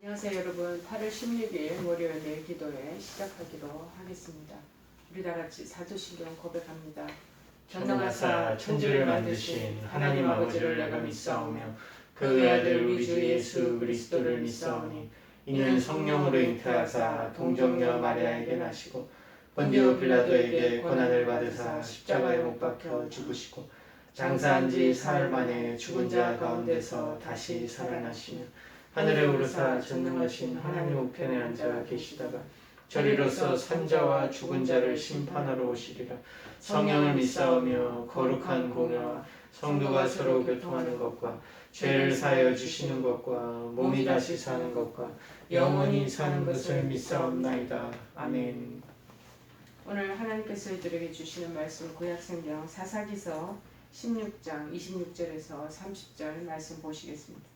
안녕하세요 여러분. 8월 16일 월요일 내일 기도회 시작하기로 하겠습니다. 우리 다같이 사도신경 고백합니다. 전능하사 천지를 만드신 하나님 아버지를 내가 믿사오며 그 외아들 우리 주 예수 그리스도를 믿사오니 이는 성령으로 잉태하사 동정녀 마리아에게 나시고 본디오 빌라도에게 고난을 받으사 십자가에 못 박혀 죽으시고 장사한 지 사흘 만에 죽은 자 가운데서 다시 살아나시며 하늘에 오르사 전능하신 하나님 우편에 앉아 계시다가 저리로서 산자와 죽은 자를 심판하러 오시리라. 성령을 믿사오며 거룩한 공회와 성도가 서로 교통하는 것과 죄를 사하여 주시는 것과 몸이 다시 사는 것과 영원히 사는 것을 믿사옵나이다. 아멘. 오늘 하나님께서 저희들에게 주시는 말씀 구약성경 사사기서 16장 26절에서 30절 말씀 보시겠습니다.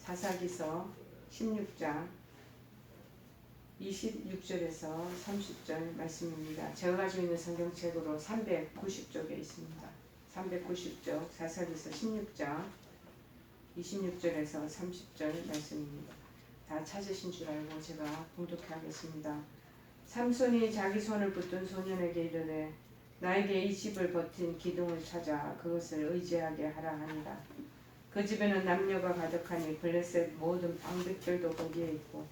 사사기서 16장 26절에서 30절 말씀입니다. 제가 가지고 있는 성경책으로 390쪽에 있습니다. 390쪽 사사기서 16장 26절에서 30절 말씀입니다. 다 찾으신 줄 알고 제가 봉독하겠습니다. 삼손이 자기 손을 붙든 소년에게 이르되 나에게 이 집을 버틴 기둥을 찾아 그것을 의지하게 하라 하니라. 그 집에는 남녀가 가득하니 블레셋 모든 방백들도 거기에 있고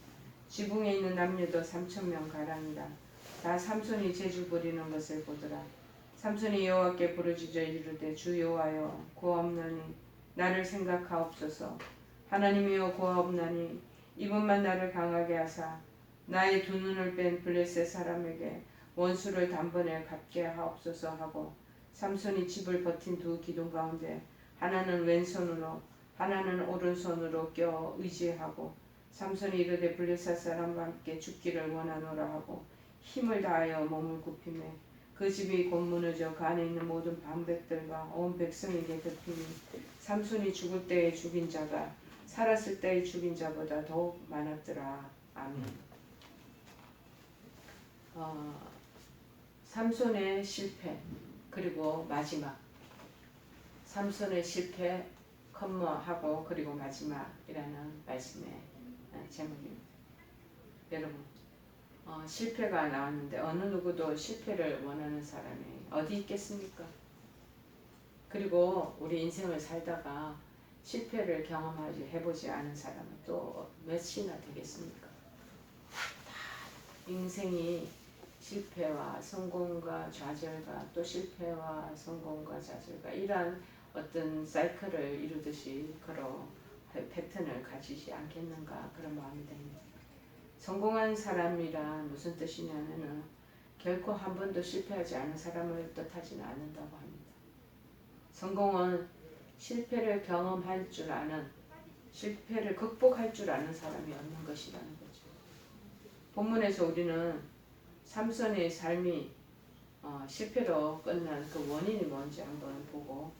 지붕에 있는 남녀도 3,000명 가량이라. 다 삼손이 제주 부리는 것을 보더라. 삼손이 여호와께 부르짖어 이르되 주 여호와여 고아옵나니 나를 생각하옵소서. 하나님이여 고아옵나니 이분만 나를 강하게 하사 나의 두 눈을 뺀 블레셋 사람에게 원수를 단번에 갚게 하옵소서 하고 삼손이 집을 버틴 두 기둥 가운데 하나는 왼손으로 하나는 오른손으로 껴 의지하고 삼손이 이르되 블레셋 사람과 함께 죽기를 원하노라 하고 힘을 다하여 몸을 굽히매 그 집이 곧 무너져 그 안에 있는 모든 방백들과 온 백성에게 덮이니 삼손이 죽을 때에 죽인 자가 살았을 때에 죽인 자보다 더욱 많았더라. 아멘. 삼손의 실패 그리고 마지막 삼손의 실패 컴머하고 그리고 마지막이라는 말씀의 제목입니다. 여러분 실패가 나왔는데 어느 누구도 실패를 원하는 사람이 어디 있겠습니까? 그리고 우리 인생을 살다가 실패를 경험하지 해보지 않은 사람은 또 몇이나 되겠습니까? 다 인생이 실패와 성공과 좌절과 또 실패와 성공과 좌절과 이러한 어떤 사이클을 이루듯이 그런 패턴을 가지지 않겠는가 그런 마음이 듭니다. 성공한 사람이란 무슨 뜻이냐면은 결코 한 번도 실패하지 않은 사람을 뜻하지는 않는다고 합니다. 성공은 실패를 경험할 줄 아는 실패를 극복할 줄 아는 사람이 없는 것이라는 거죠. 본문에서 우리는 삼손의 삶이 실패로 끝난 그 원인이 뭔지 한번 보고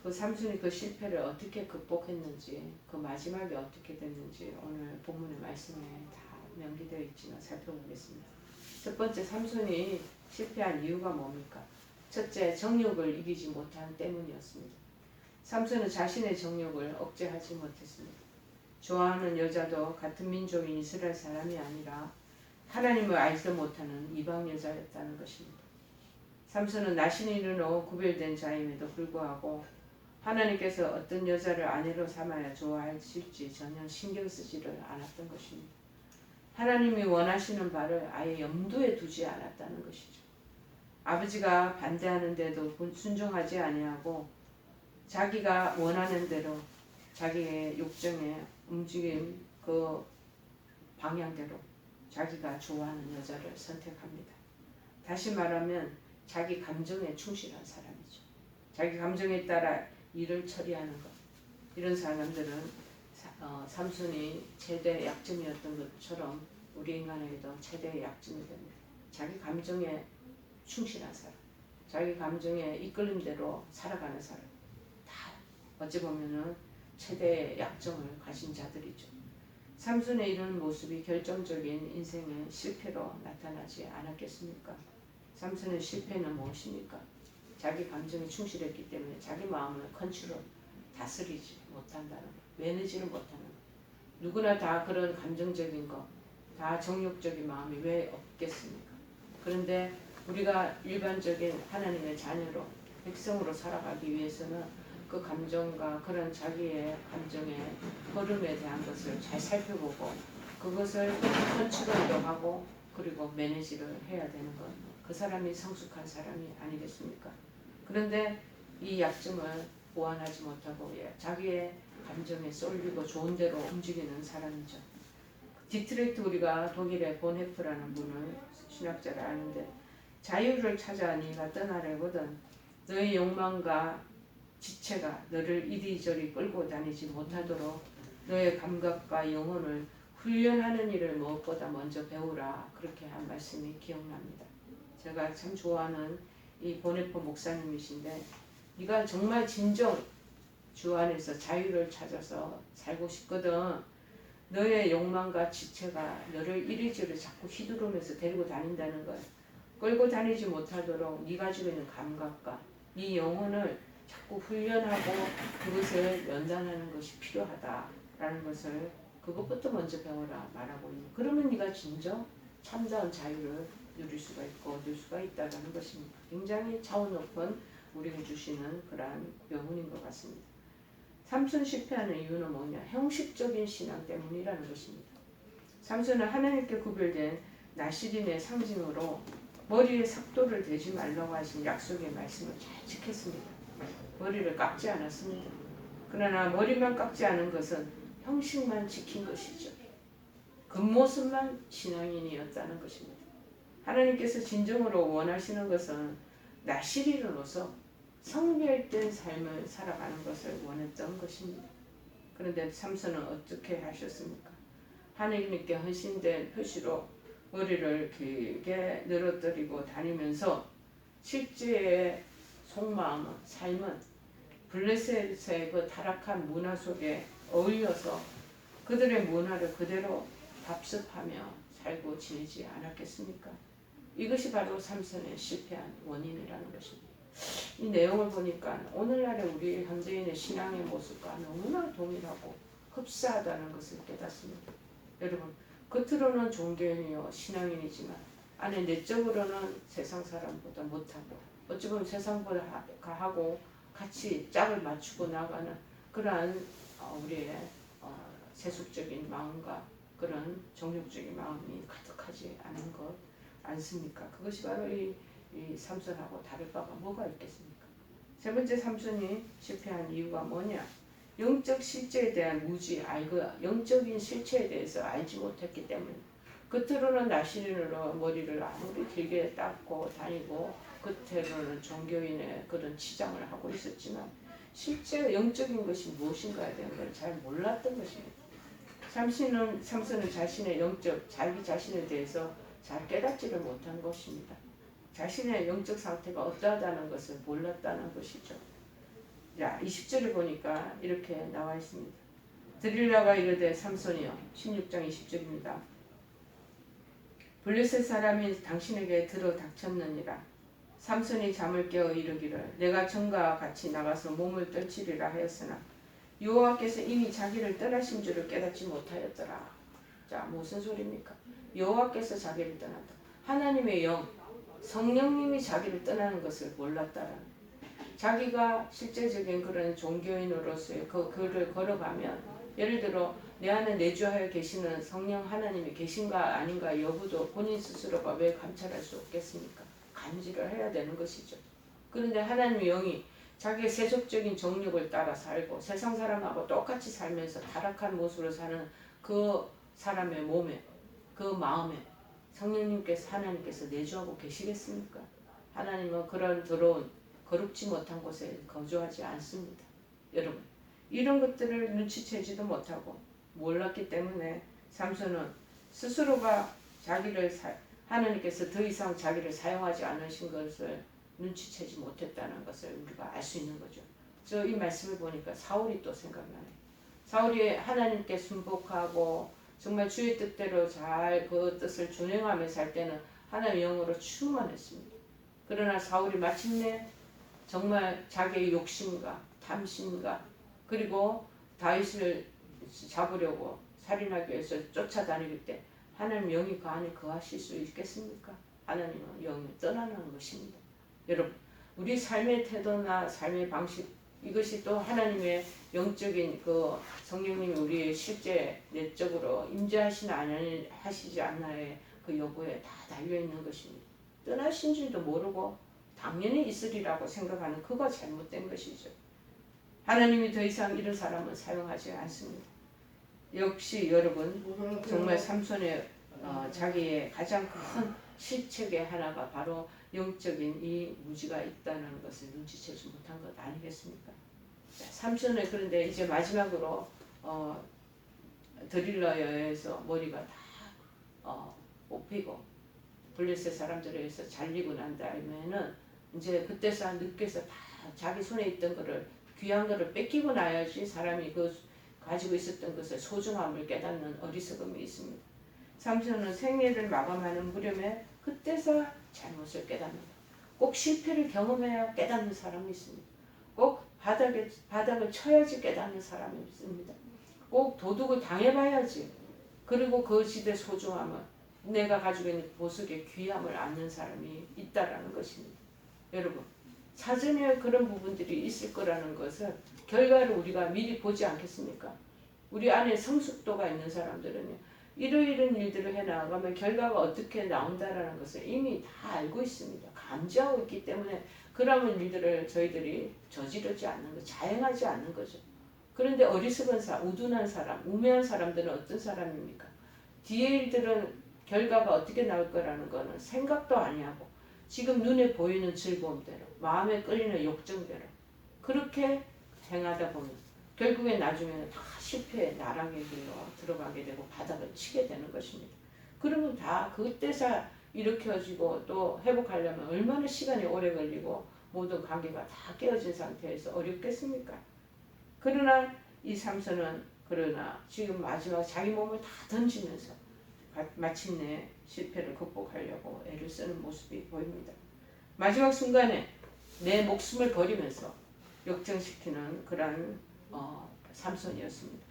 그 삼손이 그 실패를 어떻게 극복했는지 그 마지막이 어떻게 됐는지 오늘 본문의 말씀에 다 명기되어 있지만 살펴보겠습니다. 첫 번째 삼손이 실패한 이유가 뭡니까? 첫째, 정욕을 이기지 못한 때문이었습니다. 삼손은 자신의 정욕을 억제하지 못했습니다. 좋아하는 여자도 같은 민족인 이스라엘 사람이 아니라 하나님을 알지도 못하는 이방 여자였다는 것입니다. 삼손은 나신이 이른 후 구별된 자임에도 불구하고 하나님께서 어떤 여자를 아내로 삼아야 좋아하실지 전혀 신경 쓰지를 않았던 것입니다. 하나님이 원하시는 바를 아예 염두에 두지 않았다는 것이죠. 아버지가 반대하는데도 순종하지 아니하고 자기가 원하는 대로 자기의 욕정에 움직임 그 방향대로 자기가 좋아하는 여자를 선택합니다. 다시 말하면 자기 감정에 충실한 사람이죠. 자기 감정에 따라 일을 처리하는 것. 이런 사람들은 삼손이 최대의 약점이었던 것처럼 우리 인간에게도 최대의 약점이 됩니다. 자기 감정에 충실한 사람, 자기 감정에 이끌림대로 살아가는 사람, 다 어찌 보면은 최대의 약점을 가진 자들이죠. 삼손의 이런 모습이 결정적인 인생의 실패로 나타나지 않았겠습니까? 삼손의 실패는 무엇입니까? 자기 감정에 충실했기 때문에 자기 마음을 컨트롤, 다스리지 못한다는 것, 매니지를 못하는 것. 누구나 다 그런 감정적인 거, 다 정욕적인 마음이 왜 없겠습니까? 그런데 우리가 일반적인 하나님의 자녀로 백성으로 살아가기 위해서는 그 감정과 그런 자기의 감정의 흐름에 대한 것을 잘 살펴보고 그것을 컨트롤도 하고 그리고 매니지를 해야 되는 것. 그 사람이 성숙한 사람이 아니겠습니까? 그런데 이 약점을 보완하지 못하고 자기의 감정에 쏠리고 좋은 대로 움직이는 사람이죠. 디트레이트 우리가 독일의 본헤프라는 분을 신학자를 아는데 자유를 찾아 네가 떠나려거든 너의 욕망과 지체가 너를 이리저리 끌고 다니지 못하도록 너의 감각과 영혼을 훈련하는 일을 무엇보다 먼저 배우라 그렇게 한 말씀이 기억납니다. 제가 참 좋아하는 이 보네포 목사님이신데 네가 정말 진정 주 안에서 자유를 찾아서 살고 싶거든. 너의 욕망과 지체가 너를 이리저리 자꾸 휘두르면서 데리고 다닌다는 거야. 끌고 다니지 못하도록 네가 가지고 있는 감각과 네 영혼을 자꾸 훈련하고 그것을 연단하는 것이 필요하다라는 것을 그것부터 먼저 배워라 말하고 있는. 그러면 네가 진정 참다운 자유를 누릴 수가 있고 얻을 수가 있다는 것입니다. 굉장히 차원 높은 우리에게 주시는 그러한 교훈인 것 같습니다. 삼손 실패하는 이유는 뭐냐? 형식적인 신앙 때문이라는 것입니다. 삼손은 하나님께 구별된 나시린의 상징으로 머리에 삭도를 대지 말라고 하신 약속의 말씀을 잘 지켰습니다. 머리를 깎지 않았습니다. 그러나 머리만 깎지 않은 것은 형식만 지킨 것이죠. 겉모습만 신앙인이었다는 것입니다. 하나님께서 진정으로 원하시는 것은 나시린으로서 성별된 삶을 살아가는 것을 원했던 것입니다. 그런데 삼손은 어떻게 하셨습니까? 하나님께 헌신된 표시로 머리를 길게 늘어뜨리고 다니면서 실제의 속마음은 삶은 블레셋의 그 타락한 문화 속에 어울려서 그들의 문화를 그대로 답습하며 살고 지내지 않았겠습니까? 이것이 바로 삼손의 실패한 원인이라는 것입니다. 이 내용을 보니까 오늘날의 우리 현대인의 신앙의 모습과 너무나 동일하고 흡사하다는 것을 깨닫습니다. 여러분, 겉으로는 종교인이요 신앙인이지만 안에 내적으로는 세상 사람보다 못하고 어찌 보면 세상보다 하고 같이 짝을 맞추고 나가는 그러한 우리의 세속적인 마음과 그런 정욕적인 마음이 가득하지 않은 것 않습니까? 그것이 바로 이 삼손하고 다를 바가 뭐가 있겠습니까? 세 번째 삼손이 실패한 이유가 뭐냐? 영적 실제에 대한 무지, 영적인 실체에 대해서 알지 못했기 때문에 겉으로는 나시린으로 머리를 아무리 길게 닦고 다니고 겉으로는 종교인의 그런 치장을 하고 있었지만 실제 영적인 것이 무엇인가에 대한 걸 잘 몰랐던 것입니다. 삼손은 자신의 자기 자신에 대해서 잘 깨닫지를 못한 것입니다. 자신의 영적 상태가 어떠하다는 것을 몰랐다는 것이죠. 자, 20절을 보니까 이렇게 나와 있습니다. 들릴라가 이르되 삼손이여 16장 20절입니다. 블레셋 사람이 당신에게 들어 닥쳤느니라. 삼손이 잠을 깨어 이르기를 내가 전과 같이 나가서 몸을 떨치리라 하였으나 여호와께서 이미 자기를 떠나신 줄을 깨닫지 못하였더라. 자, 무슨 소리입니까? 여호와께서 자기를 떠났다. 하나님의 영, 성령님이 자기를 떠나는 것을 몰랐다라는. 자기가 실제적인 그런 종교인으로서의 그 길을 걸어가면 예를 들어 내 안에 내주하여 계시는 성령 하나님이 계신가 아닌가 여부도 본인 스스로가 왜 감찰할 수 없겠습니까? 감지를 해야 되는 것이죠. 그런데 하나님의 영이 자기의 세속적인 정욕을 따라 살고 세상 사람하고 똑같이 살면서 타락한 모습으로 사는 그 사람의 몸에 그 마음에 성령님께서 하나님께서 내주하고 계시겠습니까? 하나님은 그런 더러운 거룩지 못한 곳에 거주하지 않습니다. 여러분, 이런 것들을 눈치채지도 못하고 몰랐기 때문에 삼손은 스스로가 하나님께서 더 이상 자기를 사용하지 않으신 것을 눈치채지 못했다는 것을 우리가 알 수 있는 거죠. 저 이 말씀을 보니까 사울이 또 생각나네요. 사울이 하나님께 순복하고 정말 주의 뜻대로 잘 그 뜻을 준행하며 살 때는 하나님의 영으로 충만했습니다. 그러나 사울이 마침내 정말 자기의 욕심과 탐심과 그리고 다윗을 잡으려고 살인하기 위해서 쫓아다닐 때 하나님 영이 그 안에 거하실 수 있겠습니까? 하나님은 영이 떠나는 것입니다. 여러분, 우리 삶의 태도나 삶의 방식, 이것이 또 하나님의 영적인 그 성령님이 우리의 실제 내적으로 임재하시지 않나의 그 여부에 다 달려있는 것입니다. 떠나신 줄도 모르고 당연히 있으리라고 생각하는 그거 잘못된 것이죠. 하나님이 더 이상 이런 사람은 사용하지 않습니다. 역시 여러분, 정말 삼손의 자기의 가장 큰 실책의 하나가 바로 영적인 이 무지가 있다는 것을 눈치채지 못한 것 아니겠습니까? 자, 삼손의 그런데 이제 마지막으로 드릴라여에서 머리가 다 뽑히고 블레셋 사람들에 의해서 잘리고 난 다음에는 이제 그때서 늦게서 다 자기 손에 있던 거를 귀한 거를 뺏기고 나야지 사람이 그 가지고 있었던 것의 소중함을 깨닫는 어리석음이 있습니다. 삼손은 생애를 마감하는 무렵에 그때서 잘못을 깨닫는다. 꼭 실패를 경험해야 깨닫는 사람이 있습니다. 꼭 바닥을 쳐야지 깨닫는 사람이 있습니다. 꼭 도둑을 당해봐야지. 그리고 그 시대 소중함을 내가 가지고 있는 보석의 귀함을 아는 사람이 있다라는 것입니다. 여러분, 사전에 그런 부분들이 있을 거라는 것은 결과를 우리가 미리 보지 않겠습니까? 우리 안에 성숙도가 있는 사람들은요, 이러이런 일들을 해나가면 결과가 어떻게 나온다라는 것을 이미 다 알고 있습니다. 감지하고 있기 때문에 그런 일들을 저희들이 저지르지 않는 거, 자행하지 않는 거죠. 그런데 어리석은 우둔한 사람, 우매한 사람들은 어떤 사람입니까? 뒤에 일들은 결과가 어떻게 나올 거라는 거는 생각도 아니하고 지금 눈에 보이는 즐거움대로, 마음에 끌리는 욕정대로 그렇게 행하다 보면 결국에 나중에는 다 실패의 나락의 길로 들어가게 되고 바닥을 치게 되는 것입니다. 그러면 다 그때서 일으켜지고 또 회복하려면 얼마나 시간이 오래 걸리고 모든 관계가 다 깨어진 상태에서 어렵겠습니까? 그러나 이 삼손은 지금 마지막 자기 몸을 다 던지면서 마침내 실패를 극복하려고 애를 쓰는 모습이 보입니다. 마지막 순간에 내 목숨을 버리면서 역전시키는 그러한 삼손이었습니다.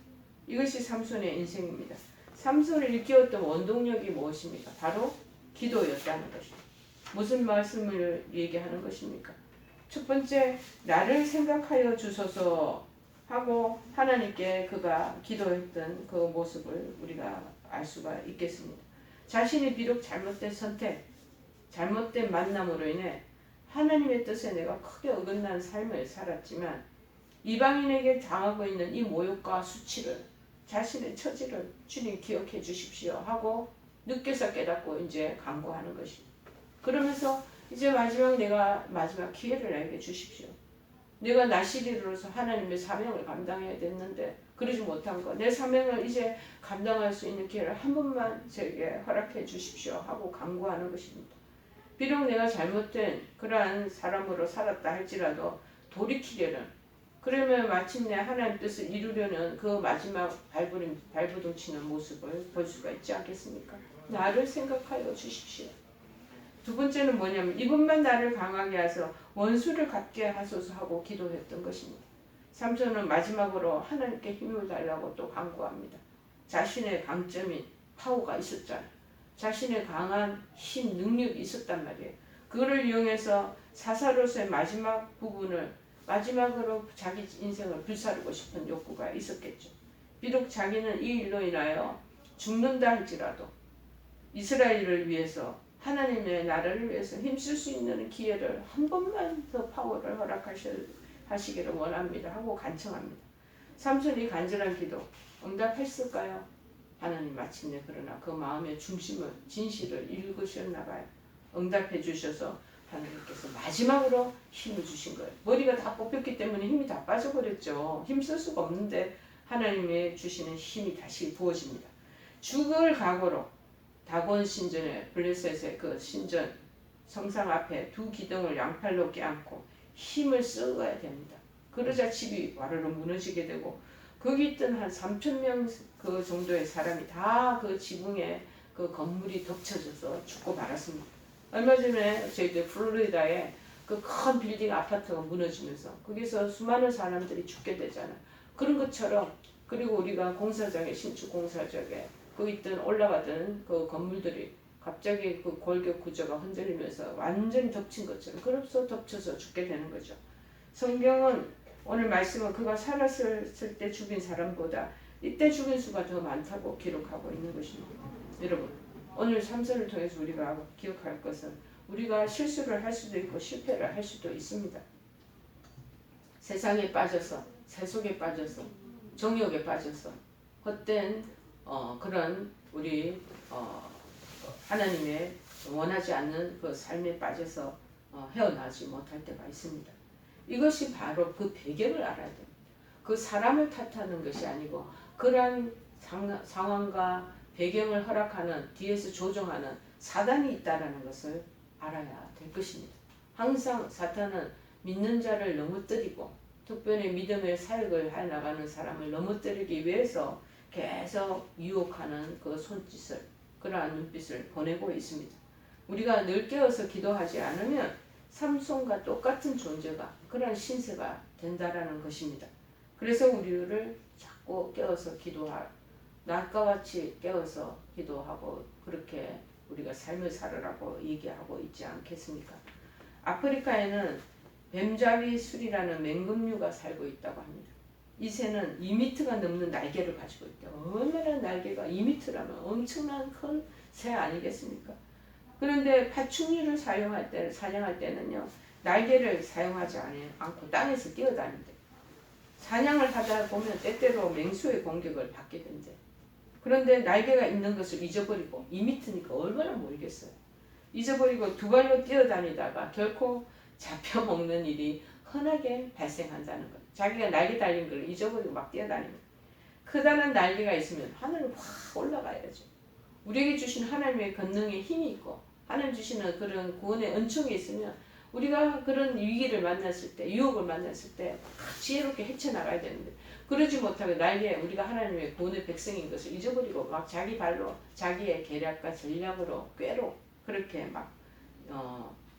이것이 삼손의 인생입니다. 삼손을 일깨웠던 원동력이 무엇입니까? 바로 기도였다는 것입니다. 무슨 말씀을 얘기하는 것입니까? 첫 번째, 나를 생각하여 주소서 하고 하나님께 그가 기도했던 그 모습을 우리가 알 수가 있겠습니다. 자신이 비록 잘못된 선택, 잘못된 만남으로 인해 하나님의 뜻에 내가 크게 어긋난 삶을 살았지만 이방인에게 당하고 있는 이 모욕과 수치를, 자신의 처지를 주님 기억해 주십시오 하고 늦게서 깨닫고 이제 간구하는 것입니다. 그러면서 이제 내가 마지막 기회를 나에게 주십시오. 내가 나시리로서 하나님의 사명을 감당해야 됐는데 그러지 못한 거, 내 사명을 이제 감당할 수 있는 기회를 한 번만 제게 허락해 주십시오 하고 간구하는 것입니다. 비록 내가 잘못된 그러한 사람으로 살았다 할지라도 돌이키려는, 그러면 마침내 하나님 뜻을 이루려는 그 마지막 발버둥 치는 모습을 볼 수가 있지 않겠습니까? 나를 생각하여 주십시오. 두 번째는 뭐냐면 이분만 나를 강하게 하셔서 원수를 갖게 하소서 하고 기도했던 것입니다. 삼손은 마지막으로 하나님께 힘을 달라고 또 간구합니다. 자신의 강점인 파워가 있었잖아요. 자신의 강한 힘, 능력이 있었단 말이에요. 그거를 이용해서 사사로서의 마지막 부분을 마지막으로 자기 인생을 불사르고 싶은 욕구가 있었겠죠. 비록 자기는 이 일로 인하여 죽는다 할지라도 이스라엘을 위해서, 하나님의 나라를 위해서 힘쓸 수 있는 기회를 한 번만 더 파워를 허락하시기를 원합니다 하고 간청합니다. 삼손이 간절한 기도 응답했을까요? 하나님 마침내 그러나 그 마음의 중심을, 진실을 읽으셨나 봐요. 응답해 주셔서 하나님께서 마지막으로 힘을 주신 거예요. 머리가 다 뽑혔기 때문에 힘이 다 빠져버렸죠. 힘쓸 수가 없는데 하나님의 주시는 힘이 다시 부어집니다. 죽을 각오로 다곤 신전에, 블레셋의 그 신전 성상 앞에 두 기둥을 양팔로 껴안고 힘을 써야 됩니다. 그러자 집이 와르르 무너지게 되고 거기 있던 한 3,000명 그 정도의 사람이 다 그 지붕에 그 건물이 덮쳐져서 죽고 말았습니다. 얼마 전에 저희들 플로리다에 그 큰 빌딩 아파트가 무너지면서 거기서 수많은 사람들이 죽게 되잖아요. 그런 것처럼 그리고 우리가 공사장에 신축 공사장에 그 있던 올라가던 그 건물들이 갑자기 그 골격 구조가 흔들리면서 완전히 덮친 것처럼 그래서 덮쳐서 죽게 되는 거죠. 성경은 오늘 말씀은 그가 살았을 때 죽인 사람보다 이때 죽인 수가 더 많다고 기록하고 있는 것입니다. 여러분, 오늘 삼선을 통해서 우리가 기억할 것은 우리가 실수를 할 수도 있고 실패를 할 수도 있습니다. 세상에 빠져서 세속에 빠져서 정욕에 빠져서 헛된 그런 우리 하나님의 원하지 않는 그 삶에 빠져서 헤어나지 못할 때가 있습니다. 이것이 바로 그 배경을 알아야 됩니다. 그 사람을 탓하는 것이 아니고 그러한 상황과 배경을 허락하는 뒤에서 조종하는 사단이 있다는 것을 알아야 될 것입니다. 항상 사탄은 믿는 자를 넘어뜨리고 특별히 믿음의 사역을 해나가는 사람을 넘어뜨리기 위해서 계속 유혹하는 그 손짓을 그러한 눈빛을 보내고 있습니다. 우리가 늘 깨어서 기도하지 않으면 삼손과 똑같은 존재가 그러한 신세가 된다라는 것입니다. 그래서 우리를 자꾸 깨어서 낮과 같이 깨어서 기도하고 그렇게 우리가 삶을 살으라고 얘기하고 있지 않겠습니까? 아프리카에는 뱀잡이 술이라는 맹금류가 살고 있다고 합니다. 이 새는 2m가 넘는 날개를 가지고 있대요. 얼마나 날개가 2m라면 엄청난 큰 새 아니겠습니까? 그런데 파충류를 사냥할 때는요, 날개를 사용하지 않고 땅에서 뛰어다닌대. 사냥을 하다 보면 때때로 맹수의 공격을 받게 된대. 그런데 날개가 있는 것을 잊어버리고 2m니까 얼마나 멀겠어요. 잊어버리고 두 발로 뛰어다니다가 결코 잡혀먹는 일이 흔하게 발생한다는 것. 자기가 날개 달린 걸 잊어버리고 막 뛰어다니는 것. 크다란 날개가 있으면 하늘을 확 올라가야죠. 우리에게 주신 하나님의 권능에 힘이 있고 하나님 주시는 그런 구원의 은총이 있으면 우리가 그런 위기를 만났을 때 유혹을 만났을 때 지혜롭게 헤쳐나가야 되는데 그러지 못하고 우리가 하나님의 구원의 백성인 것을 잊어버리고 막 자기 발로 자기의 계략과 전략으로 꾀로 그렇게 막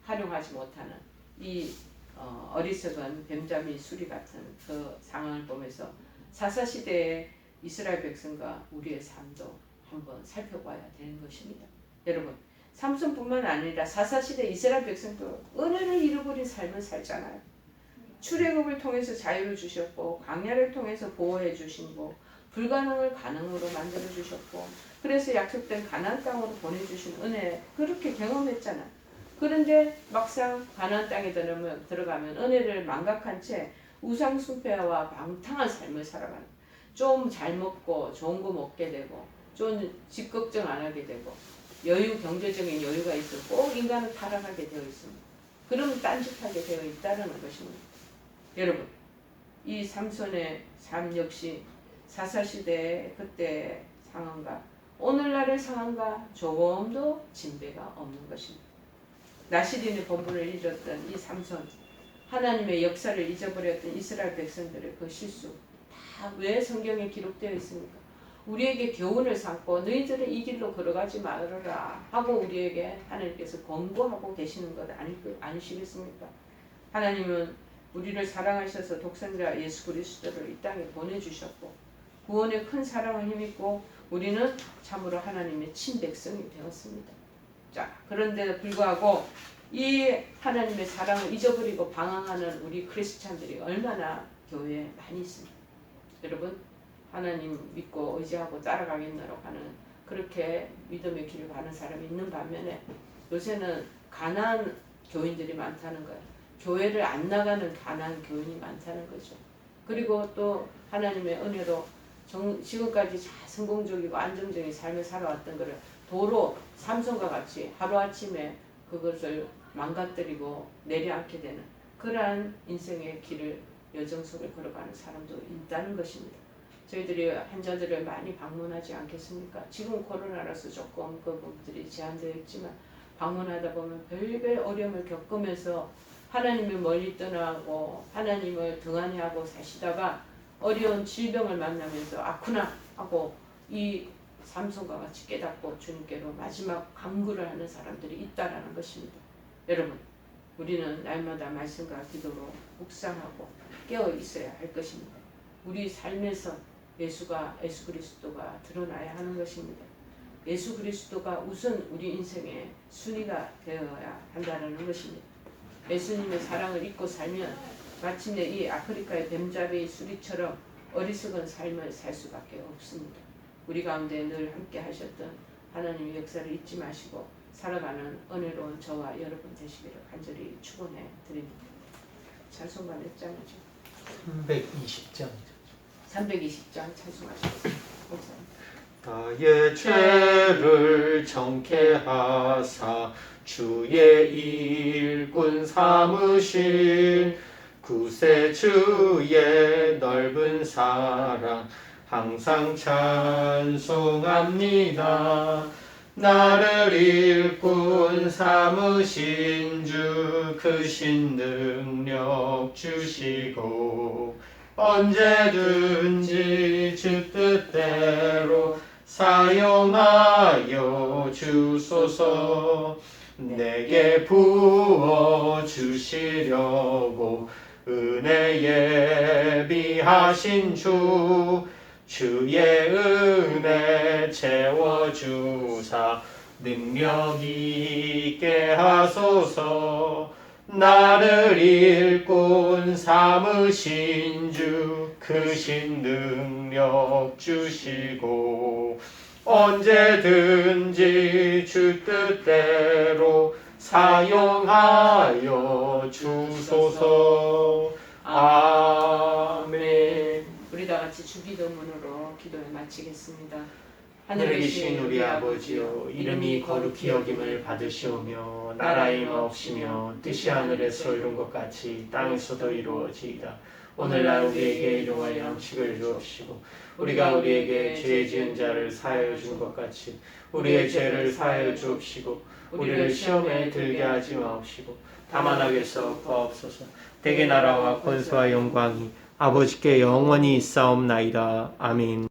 활용하지 못하는 이 어리석은 뱀잡이 수리 같은 그 상황을 보면서 사사시대의 이스라엘 백성과 우리의 삶도 한번 살펴봐야 되는 것입니다. 여러분, 삼손뿐만 아니라 사사시대 이스라엘 백성도 은혜를 잃어버린 삶을 살잖아요. 출애굽을 통해서 자유를 주셨고 광야를 통해서 보호해 주시고 불가능을 가능으로 만들어 주셨고 그래서 약속된 가나안 땅으로 보내주신 은혜 그렇게 경험했잖아요. 그런데 막상 가나안 땅에 들어가면 은혜를 망각한 채 우상 숭배와 방탕한 삶을 살아가는 좀 잘 먹고 좋은 거 먹게 되고 좀 집 걱정 안 하게 되고 경제적인 여유가 있으면 꼭 인간은 타락하게 되어 있습니다. 그러면 딴짓하게 되어 있다는 것입니다. 여러분, 이 삼손의 삶 역시 사사시대의 그때 상황과 오늘날의 상황과 조금도 진배가 없는 것입니다. 나시린의 본분을 잃었던 이 삼손, 하나님의 역사를 잊어버렸던 이스라엘 백성들의 그 실수 다 왜 성경에 기록되어 있습니까? 우리에게 교훈을 삼고 너희들은 이 길로 걸어가지 말아라 하고 우리에게 하나님께서 권고하고 계시는 것 아니시겠습니까? 하나님은 우리를 사랑하셔서 독생자 예수 그리스도를 이 땅에 보내주셨고 구원의 큰 사랑을 힘입고 우리는 참으로 하나님의 친백성이 되었습니다. 자, 그런데도 불구하고 이 하나님의 사랑을 잊어버리고 방황하는 우리 크리스찬들이 얼마나 교회에 많이 있습니다. 여러분, 하나님 믿고 의지하고 따라가겠노라 하는 그렇게 믿음의 길을 가는 사람이 있는 반면에 요새는 가난한 교인들이 많다는 거예요. 교회를 안 나가는 가난한 교인이 많다는 거죠. 그리고 또 하나님의 은혜로 지금까지 성공적이고 안정적인 삶을 살아왔던 것을 도로 삼손과 같이 하루아침에 그것을 망가뜨리고 내려앉게 되는 그러한 인생의 길을 여정 속에 걸어가는 사람도 있다는 것입니다. 저희들이 환자들을 많이 방문하지 않겠습니까? 지금 코로나라서 조금 그 부분들이 제한되어 있지만 방문하다 보면 별별 어려움을 겪으면서 하나님을 멀리 떠나고 하나님을 등한히하고 사시다가 어려운 질병을 만나면서 아쿠나 하고 이 삼손과 같이 깨닫고 주님께로 마지막 간구를 하는 사람들이 있다라는 것입니다. 여러분, 우리는 날마다 말씀과 기도로 묵상하고 깨어 있어야 할 것입니다. 우리 삶에서 예수 그리스도가 드러나야 하는 것입니다. 예수 그리스도가 우선 우리 인생의 순위가 되어야 한다는 것입니다. 예수님의 사랑을 잊고 살면 마침내 이 아프리카의 뱀잡이 수리처럼 어리석은 삶을 살 수밖에 없습니다. 우리 가운데 늘 함께 하셨던 하나님의 역사를 잊지 마시고 살아가는 은혜로운 저와 여러분 되시기를 간절히 축원해 드립니다. 찬송가 몇 장이죠? 320장. 320장 찬송하시겠습니다. 감사합니다. 나의 죄를 정케 하사 주의 일꾼 삼으신 구세주의 넓은 사랑 항상 찬송합니다. 나를 일꾼 삼으신 주 크신 능력 주시고 언제든지 주 뜻대로 사용하여 주소서. 내게 부어 주시려고 은혜 예비하신 주 주의 은혜 채워주사 능력 있게 하소서. 나를 일꾼 삼으신 주 크신 능력 주시고 언제든지 주 뜻대로 사용하여 주소서. 아멘. 우리 다 같이 주기도문으로 기도를 마치겠습니다. 하늘에 계신 우리 아버지여, 이름이 거룩히 여김을 받으시오며 나라의 마옵시며 뜻이 하늘에서 이룬 것 같이 땅에서도 이루어지이다. 오늘날 우리에게 일용할 양식을 주옵시고 우리가 우리에게 죄 지은 자를 사하여 준 것 같이 우리의 죄를 사하여 주옵시고 우리를 시험에 들게 하지 마옵시고 다만 악에서 구하옵소서. 대개 나라와 권세와 영광이 아버지께 영원히 있사옵나이다. 아멘.